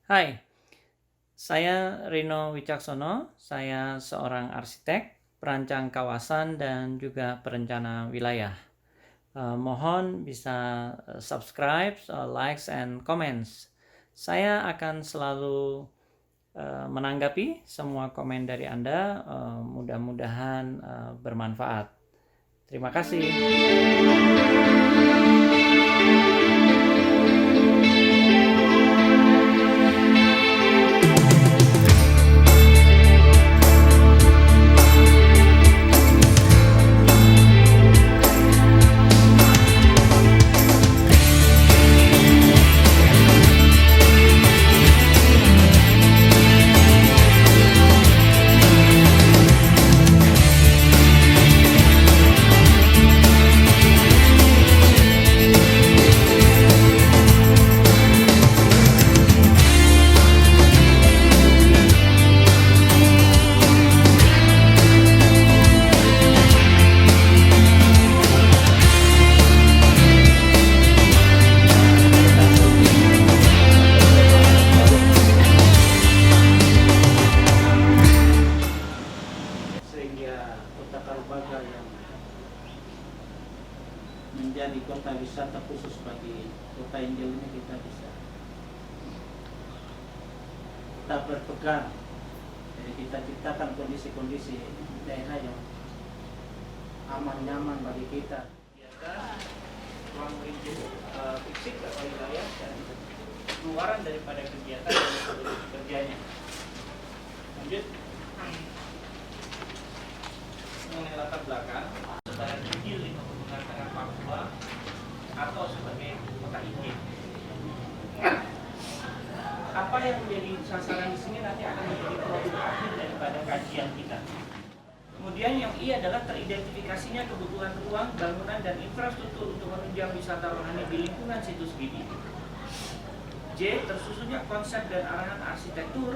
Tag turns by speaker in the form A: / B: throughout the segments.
A: Hai, saya Rino Wicaksono. Saya seorang arsitek, perancang kawasan, dan juga perencana wilayah. Mohon bisa subscribe, likes, and comments. Saya akan selalu menanggapi semua komen dari Anda. Mudah-mudahan bermanfaat. Terima kasih.
B: Sehingga Kota Kalbaga yang menjadi kota wisata khusus bagi Kota Injil ini kita bisa tetap berpegang. Jadi kita ciptakan kondisi-kondisi daerah yang aman nyaman bagi kita. Kegiatan ruang Injil fisik atau wilayah dan keluaran daripada kegiatan dan metodologi kerjanya. Lanjut. Mengenai latar belakang, Saudara Injil di Pegunungan Tengah Papua atau sebagai kota Injil. Apa yang menjadi sasaran di sini nanti akan menjadi produk akhir daripada kajian kita. Kemudian yang I adalah teridentifikasinya kebutuhan ruang, bangunan, dan infrastruktur untuk menunjang wisata rohani di lingkungan situs Gidi. J. Tersusunnya konsep dan arahan arsitektur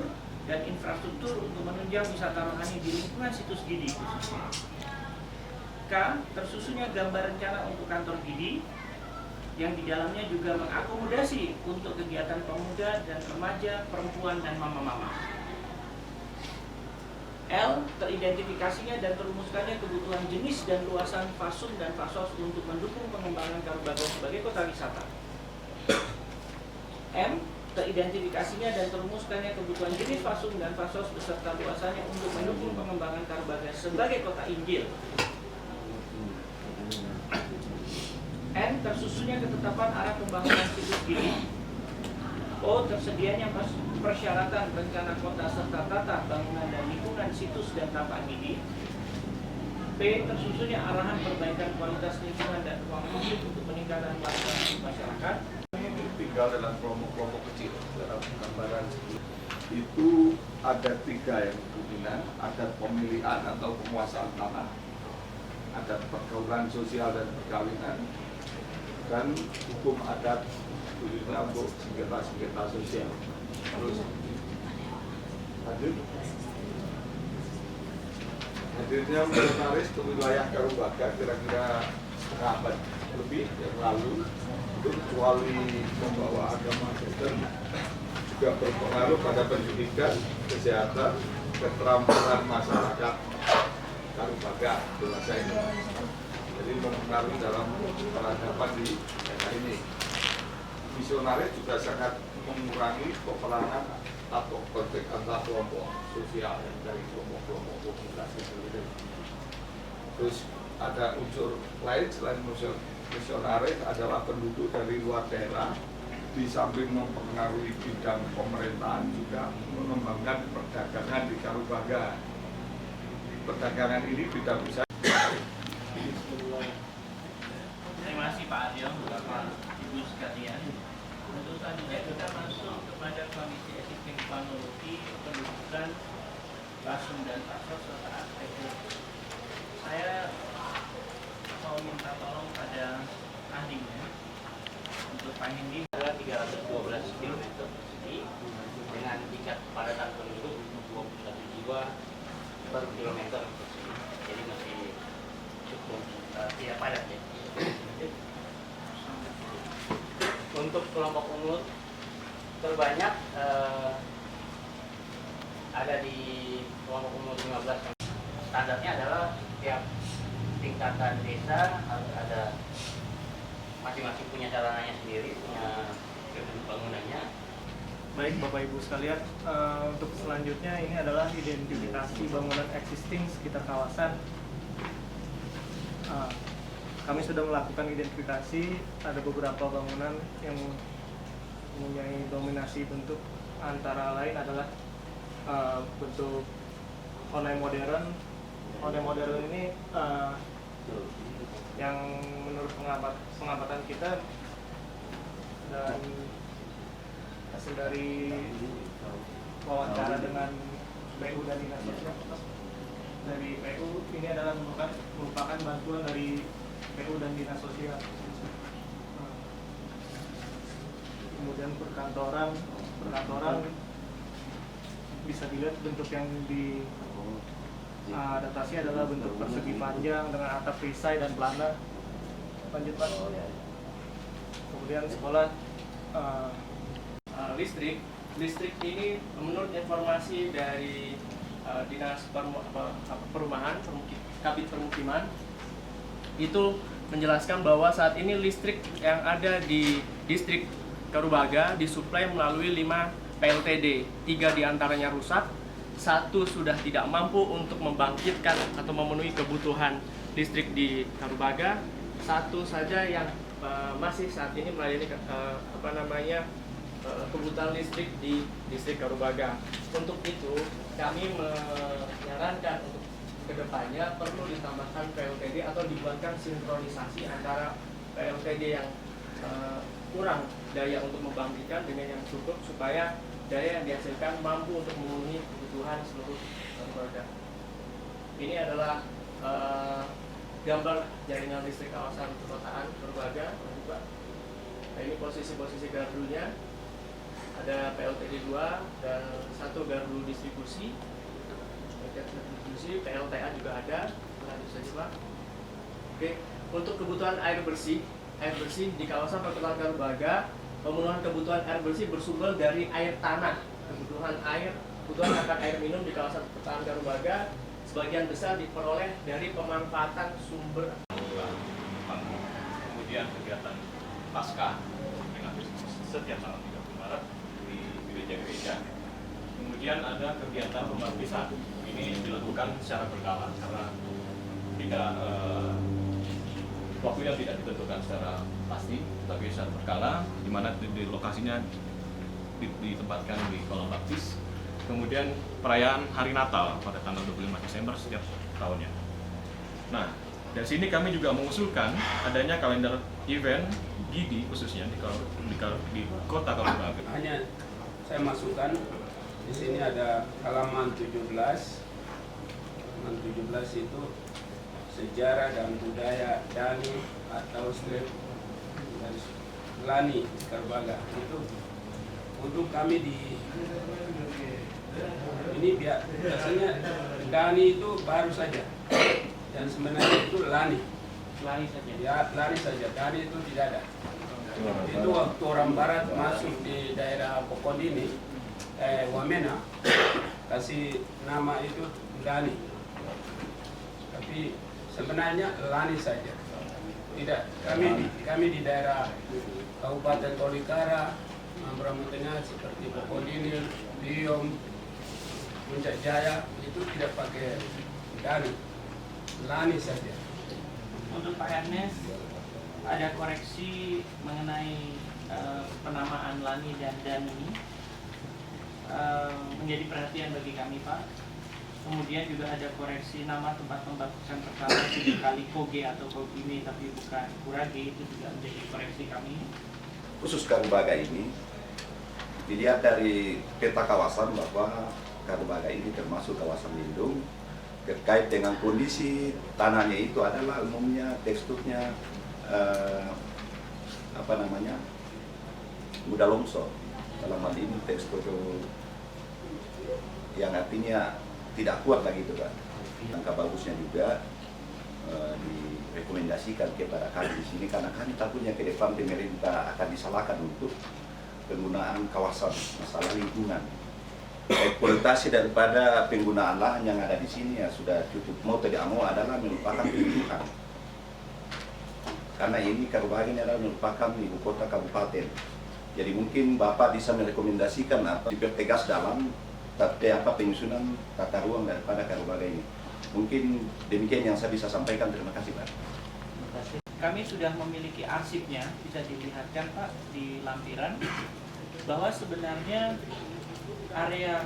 B: dan infrastruktur untuk menunjang wisata rohani di lingkungan situs Gidi khususnya. K. Tersusunnya gambar rencana untuk kantor Gidi yang di dalamnya juga mengakomodasi untuk kegiatan pemuda dan remaja, perempuan, dan mama-mama. L. Teridentifikasinya dan terumuskannya kebutuhan jenis dan luasan fasum dan fasos untuk mendukung pengembangan Kalbaga sebagai kota wisata. M. Teridentifikasinya dan terumuskannya kebutuhan jenis fasum dan fasos beserta luasannya untuk mendukung pengembangan Kalbaga sebagai kota Injil. N. Tersusunnya ketetapan arah pembangunan situs Gidi. O. Tersedianya persyaratan rencana kota serta tata bangunan dan lingkungan situs dan tapak Gidi. P. Tersusunnya arahan perbaikan kualitas lingkungan dan ruang publik untuk peningkatan kualitas hidup masyarakat.
C: Tinggal dalam kelompok-kelompok kecil dalam gambaran itu ada 3 yang dominan, ada pemilihan atau penguasaan tanah, ada pergaulan sosial dan perkawinan, dan hukum adat khususnya untuk sengketa-sengketa sosial. Terus hadirnya misionaris ke wilayah Kalbaga kira-kira setengah abad lebih yang lalu itu kecuali membawa agama Kristen juga berpengaruh pada pendidikan, kesehatan, keterampilan masyarakat Kalbaga bahasa ini. Jadi mempengaruhi dalam peradaban di daerah ini. Misionaris juga sangat mengurangi peperangan atau konflik antar kelompok sosial dari kelompok-kelompok komunitas itu. Terus ada unsur lain selain unsur misionaris adalah penduduk dari luar daerah, di samping mempengaruhi bidang pemerintahan juga mengembangkan perdagangan di Kalbaga. Perdagangan ini tidak bisa.
B: Terima kasih Pak Aryo, Bapak Ibu sekalian. Untuk selanjutnya kita masuk kepada kondisi epidemiologi, pendudukan, fasum dan fasos serta arsitektur. Saya mau minta tolong pada ahlinya untuk Pak Hendi adalah 312 km persegi dengan tingkat kepadatan penduduk 21 jiwa per kilometer persegi. Jadi masih cukup tidak padat ya. Untuk kelompok umur
D: terbanyak ada di kelompok umur 15. Standarnya adalah tiap tingkatan desa harus ada masing-masing punya sarananya sendiri, punya gedung bangunannya.
E: Baik Bapak Ibu sekalian, untuk selanjutnya ini adalah identifikasi bangunan existing sekitar kawasan. Kami sudah melakukan identifikasi, ada beberapa bangunan yang mempunyai dominasi bentuk, antara lain adalah bentuk Honai modern. Honai modern ini yang menurut pengamatan kita dan hasil dari wawancara dengan PU dan Dinas Sosial dari PU, ini adalah merupakan bantuan dari PU dan Dinas Sosial. Kemudian perkantoran bisa dilihat bentuk yang diadaptasi adalah bentuk persegi panjang dengan atap perisai dan pelana. Lanjut Pak. Kemudian sekolah.
F: Listrik ini menurut informasi dari Dinas Perumahan Kabid Permukiman itu menjelaskan bahwa saat ini listrik yang ada di distrik Karubaga disuplai melalui 5 PLTD, 3 diantaranya rusak, 1 sudah tidak mampu untuk membangkitkan atau memenuhi kebutuhan listrik di Karubaga, 1 saja yang masih saat ini melayani kebutuhan listrik di distrik Karubaga. Untuk itu kami menyarankan untuk kedepannya perlu ditambahkan PLTD atau dibuatkan sinkronisasi antara PLTD yang kurang daya untuk membangkitkan dengan yang cukup supaya daya yang dihasilkan mampu untuk memenuhi kebutuhan seluruh Karubaga. Ini adalah gambar jaringan listrik kawasan perkotaan Karubaga. Nah, ini posisi-posisi gardunya. Ada PLTD 2 dan 1 gardu distribusi. PLTA juga ada. Lanjut saja Pak. Oke, untuk kebutuhan air bersih di kawasan perkotaan Karubaga, pemenuhan kebutuhan air bersih bersumber dari air tanah. Kebutuhan akan air minum di kawasan perkotaan Karubaga sebagian besar diperoleh dari pemanfaatan sumber.
G: Kemudian kegiatan pasca dengan setiap tanggal 30 Maret di gereja-gereja. Kemudian ada kegiatan pembaptisan. Ini dilakukan secara berkala karena tidak waktunya tidak ditentukan secara pasti, tapi secara berkala, di mana di lokasinya ditempatkan di kolam baptis. Kemudian perayaan Hari Natal pada tanggal 25 Desember setiap tahunnya. Nah, dari sini kami juga mengusulkan adanya kalender event GIDI khususnya di kota Karubaga.
H: Hanya saya masukkan di sini ada halaman 17. Halaman 17 itu sejarah dan budaya Dani atau strip dari Lani Karubaga. Itu untuk kami ini biasanya Dani itu baru saja dan sebenarnya itu Lani
B: saja.
H: ya, Lani saja, Dani itu tidak ada. Itu waktu orang barat masuk di daerah Pokodini, Wamena, kasih nama itu Dani, tapi sebenarnya Lani saja. Tidak, kami di daerah Kabupaten Tolikara, Mambramo Tengah seperti Pokodini, Biom, Puncak Jaya itu tidak pakai Dani, Lani saja.
B: Untuk Pak Ernest, ada koreksi mengenai penamaan Lani dan Dani menjadi perhatian bagi kami Pak. Kemudian juga ada koreksi nama tempat pembaptisan pertama di kali Koge atau Kogime tapi bukan Kurage, itu juga menjadi koreksi kami.
I: Khusus Karubaga ini dilihat dari peta kawasan bahwa Karubaga ini termasuk kawasan lindung. Terkait dengan kondisi tanahnya itu adalah umumnya teksturnya mudah longsor. Dalam hal ini tekstur yang artinya tidak kuat lagi itu kan. Langkah bagusnya juga direkomendasikan kepada kami di sini karena kami takutnya ke depan pemerintah akan disalahkan untuk penggunaan kawasan, masalah lingkungan. Eksploitasi daripada penggunaan lahan yang ada di sini ya sudah cukup, mau tidak mau adalah merupakan pilihan. Karena ini Karubaga ini adalah merupakan ibu kota kabupaten. Jadi mungkin Bapak bisa merekomendasikan apa dipertegas dalam penyusunan tata ruang daripada Karubaga ini. Mungkin demikian yang saya bisa sampaikan. Terima kasih Pak.
B: Kami sudah memiliki arsipnya, bisa dilihatkan Pak di lampiran, bahwa sebenarnya area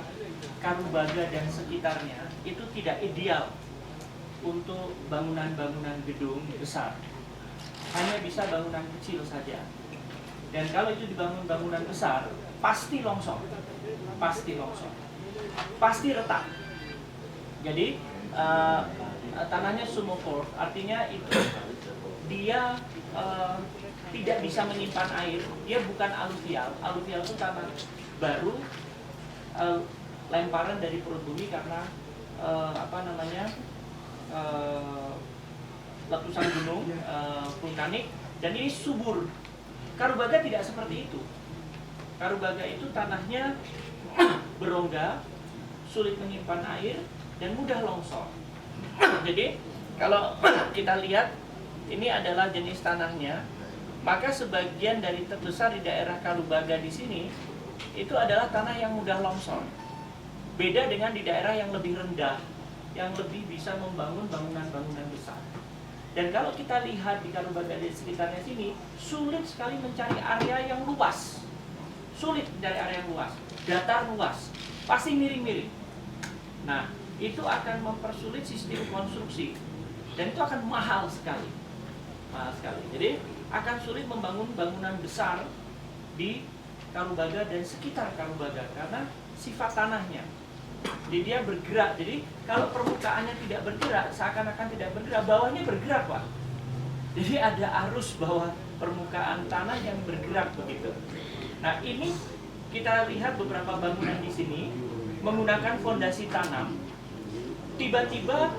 B: Karubaga dan sekitarnya itu tidak ideal untuk bangunan-bangunan gedung besar. Hanya bisa bangunan kecil saja. Dan kalau itu dibangun bangunan besar, pasti longsor. Pasti longsor. Pasti retak. Jadi tanahnya sumokor, artinya itu dia tidak bisa menyimpan air. Dia bukan aluvial. Aluvial itu tanah baru, lemparan dari perut bumi karena letusan gunung vulkanik, dan ini subur. Karubaga tidak seperti itu. Karubaga itu tanahnya berongga, sulit menyimpan air, dan mudah longsor. Jadi kalau kita lihat ini adalah jenis tanahnya, maka sebagian dari terbesar di daerah Karubaga di sini itu adalah tanah yang mudah longsor. Beda dengan di daerah yang lebih rendah, yang lebih bisa membangun bangunan-bangunan besar. Dan kalau kita lihat di Karubaga di sekitarnya sini, sulit sekali mencari area yang luas. Sulit mencari area yang luas, datar luas, pasti miring-miring. Nah, itu akan mempersulit sistem konstruksi, dan itu akan mahal sekali. Mahal sekali. Jadi akan sulit membangun bangunan besar di Karubaga dan sekitar Karubaga karena sifat tanahnya. Jadi dia bergerak. Jadi kalau permukaannya tidak bergerak, seakan-akan tidak bergerak, bawahnya bergerak, Pak. Jadi ada arus bawah permukaan tanah yang bergerak begitu. Nah, ini kita lihat beberapa bangunan di sini menggunakan fondasi tanam. Tiba-tiba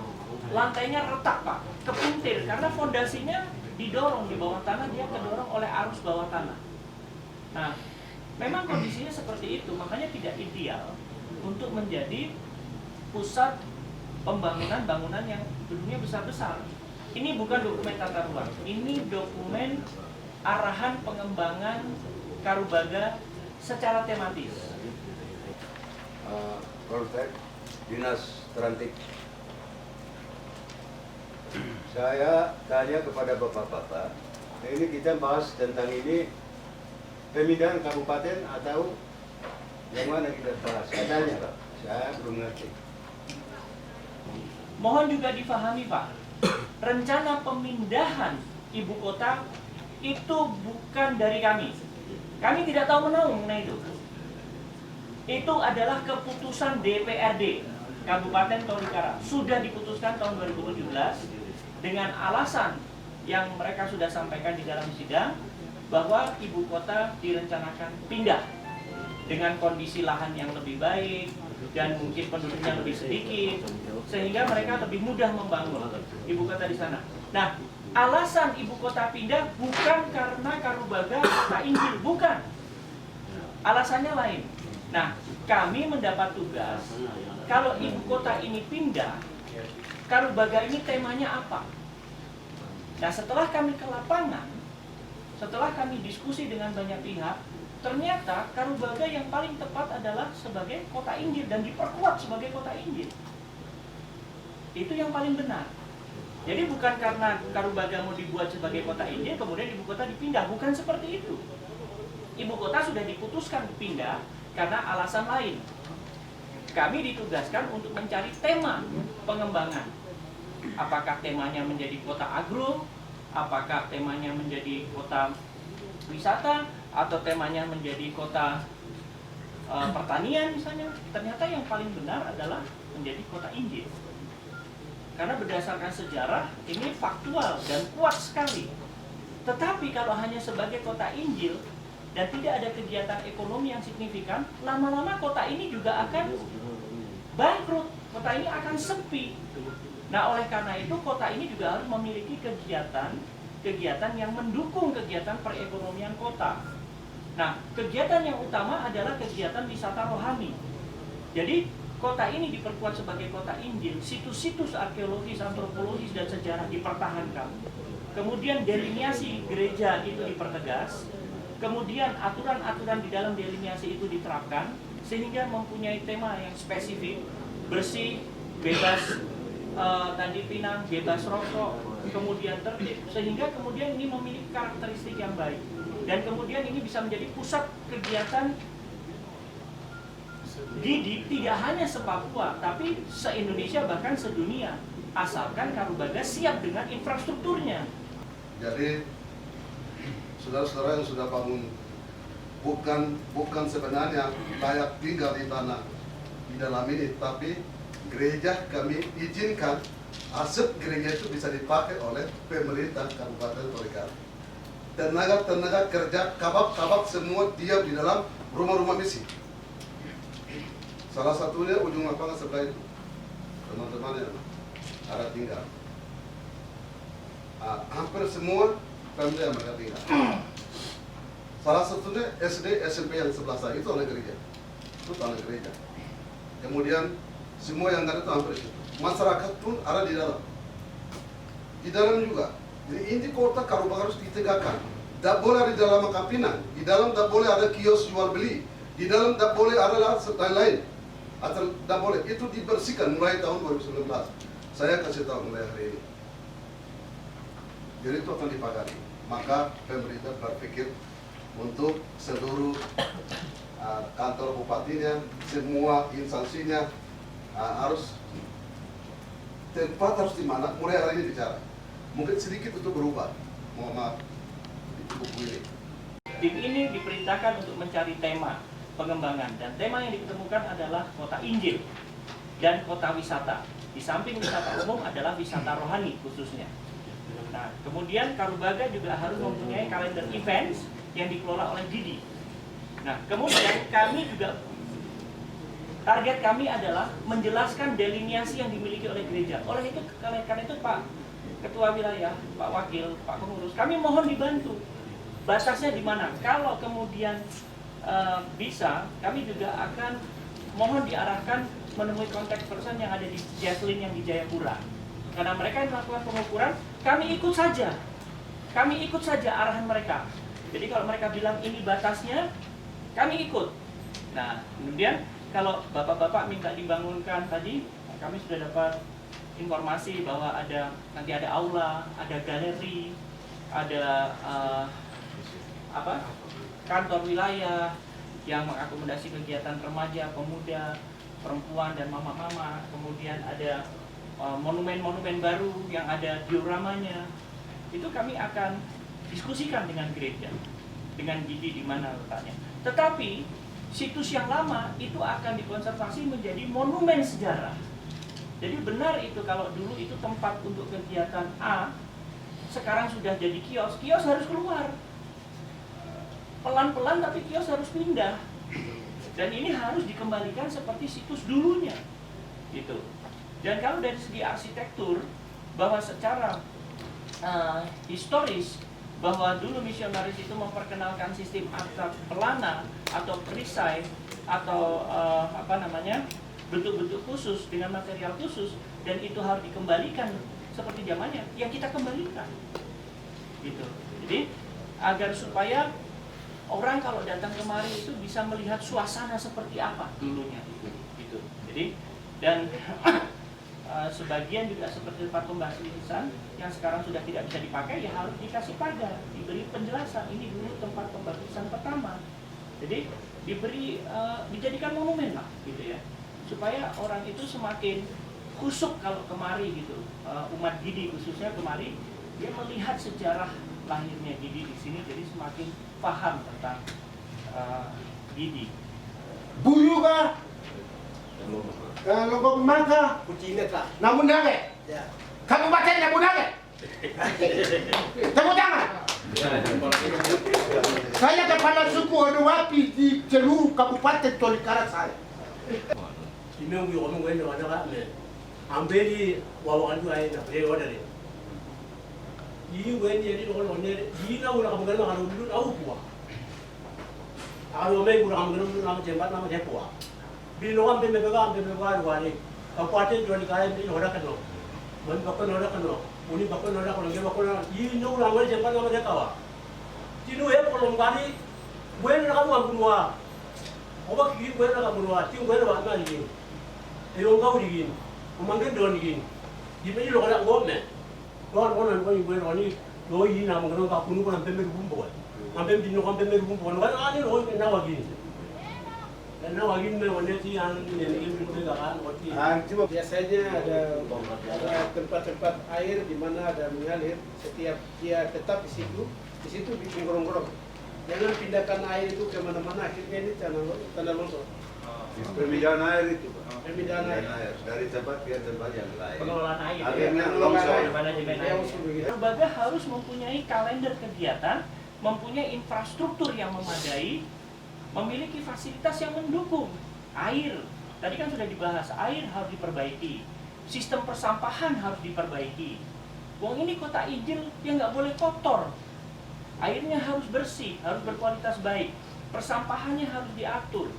B: lantainya retak, Pak, kepuntir karena fondasinya didorong di bawah tanah, dia kedorong oleh arus bawah tanah. Nah, memang kondisinya seperti itu, makanya tidak ideal untuk menjadi pusat pembangunan bangunan yang gedungnya besar-besar. Ini bukan dokumen tata ruang, ini dokumen arahan pengembangan Karubaga secara tematis.
J: Polsek Dinas Terantik. Saya tanya kepada bapak-bapak, ini kita bahas tentang ini pemindahan kabupaten atau yang mana kita bahas? Saya tanya Pak, saya belum ngerti.
B: Mohon juga difahami Pak, rencana pemindahan ibu kota itu bukan dari kami. Kami tidak tahu menahu mengenai itu. Itu adalah keputusan DPRD Kabupaten Tolikara. Sudah diputuskan tahun 2017 dengan alasan yang mereka sudah sampaikan di dalam sidang bahwa ibu kota direncanakan pindah dengan kondisi lahan yang lebih baik dan mungkin penduduknya lebih sedikit sehingga mereka lebih mudah membangun ibu kota di sana. Nah, alasan ibu kota pindah bukan karena Karubaga kota Injil, bukan. Alasannya lain. Nah, kami mendapat tugas kalau ibu kota ini pindah, Karubaga ini temanya apa? Nah, setelah kami ke lapangan, setelah kami diskusi dengan banyak pihak, ternyata Karubaga yang paling tepat adalah sebagai kota Injil dan diperkuat sebagai kota Injil. Itu yang paling benar. Jadi bukan karena Karubaga mau dibuat sebagai kota Injil, kemudian ibu kota dipindah. Bukan seperti itu. Ibu kota sudah diputuskan pindah karena alasan lain. Kami ditugaskan untuk mencari tema pengembangan. Apakah temanya menjadi kota agro, apakah temanya menjadi kota wisata, atau temanya menjadi kota pertanian misalnya. Ternyata yang paling benar adalah menjadi kota Injil. Karena berdasarkan sejarah ini faktual dan kuat sekali. Tetapi kalau hanya sebagai kota Injil dan tidak ada kegiatan ekonomi yang signifikan, lama-lama kota ini juga akan bangkrut, kota ini akan sepi. Nah, oleh karena itu kota ini juga harus memiliki kegiatan yang mendukung kegiatan perekonomian kota. Nah, kegiatan yang utama adalah kegiatan wisata rohani. Jadi, kota ini diperkuat sebagai kota Injil, situs-situs arkeologis, antropologis, dan sejarah dipertahankan. Kemudian deliniasi gereja itu dipertegas. Kemudian aturan-aturan di dalam deliniasi itu diterapkan, sehingga mempunyai tema yang spesifik, bersih, bebas tadi pinang, bebas rokok, kemudian tertib, sehingga kemudian ini memiliki karakteristik yang baik. Dan kemudian ini bisa menjadi pusat kegiatan Gidi tidak hanya se-Papua, tapi se-Indonesia bahkan sedunia, asalkan Karubaga siap dengan infrastrukturnya.
K: Jadi saudara-saudara yang sudah bangun bukan sebenarnya layak tinggal di tanah di dalam ini, tapi gereja kami izinkan aset gereja itu bisa dipakai oleh pemerintah Kabupaten Tolikara. Tenaga kerja kabak semua diam di dalam rumah-rumah misi. Salah satunya ujung lapangan sebelah itu, teman-teman yang ada tinggal. Hampir semua family yang mereka tinggal. Salah satunya SD, SMP yang sebelah saya itu oleh gereja, itu tanah gereja. Kemudian semua yang ada itu hampir itu. Masyarakat pun ada di dalam. Di dalam juga. Jadi inti kota Karubaga harus ditegakkan. Tidak boleh ada di dalam Kampinang. Di dalam tidak boleh ada kios jual beli. Di dalam tidak boleh ada lain-lain. Atau tidak boleh. Itu dibersihkan mulai tahun 2019. Saya kasih tahu mulai hari ini. Jadi itu akan dipagari. Maka pemerintah berpikir untuk seluruh kantor bupatinya, semua instansinya harus tempat harus di mana. Mulai hari ini bicara. Mungkin sedikit untuk berubah. Mohon maaf di buku ini.
B: Tim ini diperintahkan untuk mencari tema pengembangan, dan tema yang ditemukan adalah kota Injil dan kota wisata. Di samping wisata umum adalah wisata rohani khususnya. Nah, kemudian Karubaga juga harus mempunyai kalender events yang dikelola oleh Didi. Nah, kemudian kami juga target kami adalah menjelaskan deliniasi yang dimiliki oleh gereja. Oleh itu, karena itu Pak Ketua Wilayah, Pak Wakil, Pak Pengurus, kami mohon dibantu. Batasnya di mana? Kalau kemudian bisa, kami juga akan mohon diarahkan menemui kontak person yang ada di Jaslin yang di Jayapura. Karena mereka yang melakukan pengukuran, kami ikut saja. Kami ikut saja arahan mereka. Jadi kalau mereka bilang ini batasnya, kami ikut. Nah, kemudian kalau bapak-bapak minta dibangunkan tadi, kami sudah dapat informasi bahwa nanti ada aula, ada galeri, ada kantor wilayah yang mengakomodasi kegiatan remaja, pemuda, perempuan, dan mama-mama. Kemudian ada monumen-monumen baru yang ada dioramanya. Itu kami akan diskusikan dengan gereja, dengan Didi di mana letaknya. Tetapi situs yang lama itu akan dikonservasi menjadi monumen sejarah. Jadi benar itu kalau dulu itu tempat untuk kegiatan A, sekarang sudah jadi kios. Kios harus keluar. Pelan-pelan tapi kios harus pindah. Dan ini harus dikembalikan seperti situs dulunya. Gitu. Dan kalau dari segi arsitektur, bahwa secara historis, bahwa dulu misionaris itu memperkenalkan sistem atap pelana atau perisai atau bentuk-bentuk khusus dengan material khusus, dan itu harus dikembalikan seperti zamannya, yang kita kembalikan. Gitu. Jadi agar supaya orang kalau datang kemari itu bisa melihat suasana seperti apa dulunya. Gitu. Jadi dan sebagian juga seperti tempat pembasuhan yang sekarang sudah tidak bisa dipakai, ya harus dikasih pagar, diberi penjelasan ini dulu tempat pembasuhan pertama. Jadi diberi dijadikan monumen lah, gitu ya, supaya orang itu semakin khusuk kalau kemari gitu. Umat Didi khususnya kemari, dia melihat sejarah lahirnya Didi di sini, jadi semakin paham tentang Didi.
J: Buyu kah? Kalau kau maka namun dake. Kabupatennya Budake. Tepuk tangan. Saya kepala suku Odowapi di seluruh Kabupaten Tolikara saya.
L: Imeng yo ngomong gue ada kan le. Ambeli wawangan tuh aja le wadah le. Ini gue jadi orang orang ini na ulah kamu kan orang dulu tahu gua. Kalau may kurang mengenai nama jembat nama jepua. Bilokan pembeka wali. Kabupaten jual kaya ini orang kena. Man bakal orang kena. Uni bakal orang kena. Dia bakal ini orang wali jembat nama jekawa. Tinu kolom kali. Gue nak kamu ampunwa. Oba kiri gue nak ampunwa. Tiu gue nak mana lagi. Ayong kau lagi. Umangkan doan lagi. Di mana lo kada ngomel. Doan konan gue ni. Lo ini nama kena kapunu konan pembek bumbu. Sampai binu kan pembek bumbu. Kan ani lo kena lagi. Karena wagin mengenai yang ini kan
H: Biasanya ada tempat-tempat air di mana ada mengalir. Setiap dia tetap di situ bikin gorong-gorong. Jangan pindahkan air itu kemana-mana. Akhirnya ini tanah longsor.
J: Pemindahan air itu, Pak.
H: Pemindahan air.
J: Dari tempat ke tempat yang lain.
B: Pengelolaan air.
J: Akhirnya longsor.
B: Manajemen air. Lembaga harus mempunyai kalender kegiatan, mempunyai infrastruktur yang memadai, memiliki fasilitas yang mendukung. Air, tadi kan sudah dibahas, air harus diperbaiki, sistem persampahan harus diperbaiki. Wong ini kota Injil yang nggak boleh kotor, airnya harus bersih, harus berkualitas baik, persampahannya harus diatur,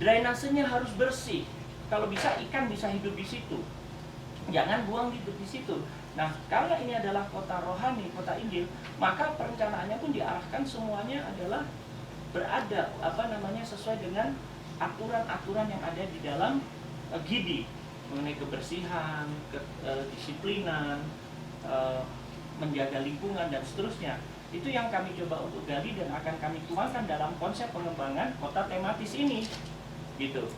B: drainasenya harus bersih. Kalau bisa ikan bisa hidup di situ, jangan buang hidup di situ. Nah, karena ini adalah kota rohani, kota Injil, maka perencanaannya pun diarahkan semuanya adalah berada sesuai dengan aturan-aturan yang ada di dalam GIDI mengenai kebersihan, kedisiplinan, menjaga lingkungan dan seterusnya. Itu yang kami coba untuk gali dan akan kami tuangkan dalam konsep pengembangan kota tematis ini, gitu.